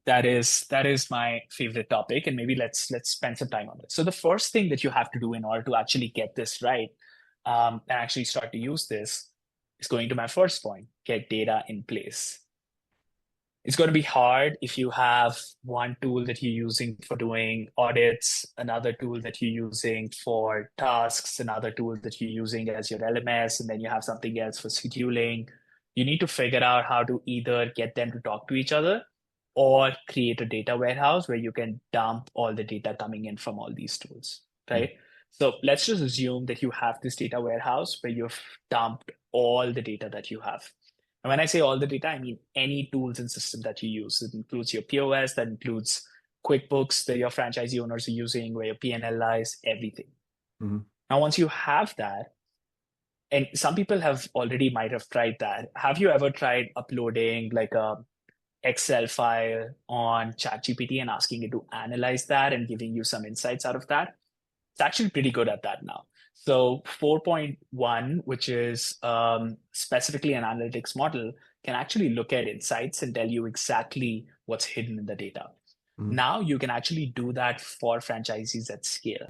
That is my favorite topic, and maybe let's spend some time on this. So the first thing that you have to do in order to actually get this right, and actually start to use this, is going to my first point: get data in place. It's going to be hard if you have one tool that you're using for doing audits, another tool that you're using for tasks, another tool that you're using as your LMS, and then you have something else for scheduling. You need to figure out how to either get them to talk to each other or create a data warehouse where you can dump all the data coming in from all these tools, Mm. right? So let's just assume that you have this data warehouse where you've dumped all the data that you have. And when I say all the data, I mean any tools and system that you use. It includes your POS, that includes QuickBooks that your franchisee owners are using, where your P&L lies, everything. Mhm. Now, once you have that, and some people have already might have tried that. Have you ever tried uploading like a Excel file on ChatGPT and asking it to analyze that and giving you some insights out of that? It's actually pretty good at that now. So 4.1, which is specifically an analytics model, can actually look at insights and tell you exactly what's hidden in the data. Mhm. Now you can actually do that for franchisees at scale.